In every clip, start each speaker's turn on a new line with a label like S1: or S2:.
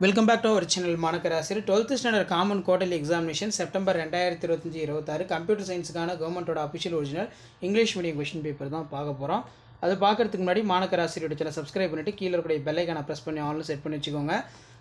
S1: Welcome back to our channel Manakarasir. 12th standard common quarterly examination September 2025 computer science கான government ஓட official original English medium question paper தான் பார்க்க போறோம். அது பார்க்கிறதுக்கு முன்னாடி மானகராசியோட சேனலை சப்ஸ்கிரைப் பண்ணிட்டு கீழ இருக்கிற பெல் ஐகானை பிரஸ் பண்ணி ஆல்ல செட் பண்ணி வெச்சுக்கோங்க.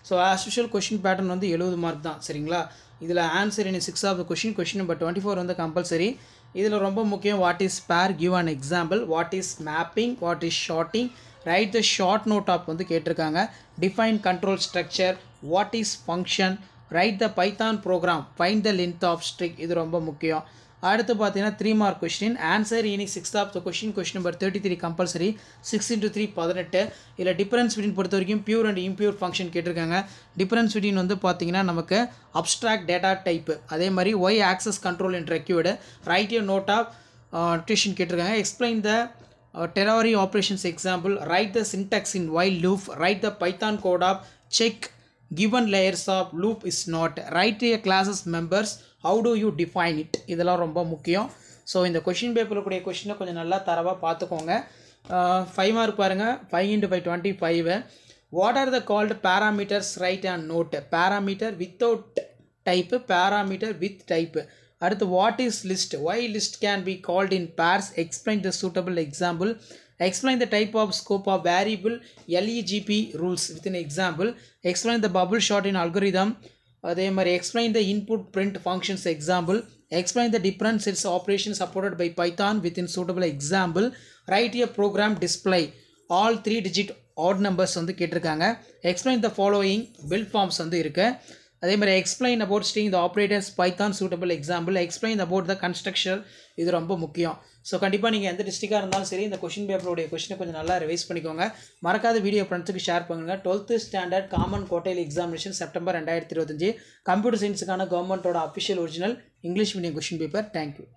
S1: So as usual question pattern வந்து 70 மார்க் தான் சரிங்களா? இதுல answer in 6 of the question number 24 வந்து compulsory. இதுல ரொம்ப முக்கியம் what is pair, give an example, what is mapping, what is sorting, write the short note up வந்து கேட்டிருக்காங்க. Define control structure, what is function, write the Python program, find the length of string. இது ரொம்ப முக்கியம். அடுத்து பார்த்தீங்கன்னா 3 mark question, answer in 6th of the question number 33 compulsory, 6 into 3 18. இல்ல difference between பொறுத்த வரைக்கும் pure and impure function கேட்டிருக்காங்க. difference between வந்து பார்த்தீங்கன்னா நமக்கு abstract data type, அதே மாதிரி y access control and required, write a note of notation கேட்டிருக்காங்க. explain the tertiary operations example, write the syntax in while loop, write the Python code of check given layers of loop is not, write a classes members, how do you define it. இதெல்லாம் ரொம்ப முக்கியம். So இந்த question பேப்பரில் கூடிய கொஷினை கொஞ்சம் நல்லா தரவாக பார்த்துக்கோங்க. 5 mark பாருங்க. 5 into 5 25. What are the called parameters, write and note. Parameter without type, parameter with type. அடுத்து what is list, why list can be called in pairs, explain the suitable example, explain the type of scope of variable LEGP rules with an example, explain the bubble sort in algorithm, அதே மாதிரி explain the input print functions example, explain the different sets of operations supported by Python within suitable example, write a program display all 3 digit odd numbers வந்து கேட்டிருக்காங்க. explain the following build forms வந்து இருக்கு. அதே மாதிரி explain about string the operators Python suitable example, explain about the construction. இது ரொம்ப முக்கியம். So கண்டிப்பாக நீங்கள் எந்த டிஸ்ட்ரிக்டாக இருந்தாலும் சரி இந்த கொஷின் பேப்பருடைய கொஷினை கொஞ்சம் நல்லா ரிவைஸ் பண்ணிக்கோங்க. மறக்காத வீடியோ ஃப்ரெண்ட்ஸுக்கு ஷேர் பண்ணுங்கள். 12th standard common quarterly examination September 2025 computer சயின்ஸுக்கான கவர்மெண்ட்டோட official original English medium question paper. Thank you.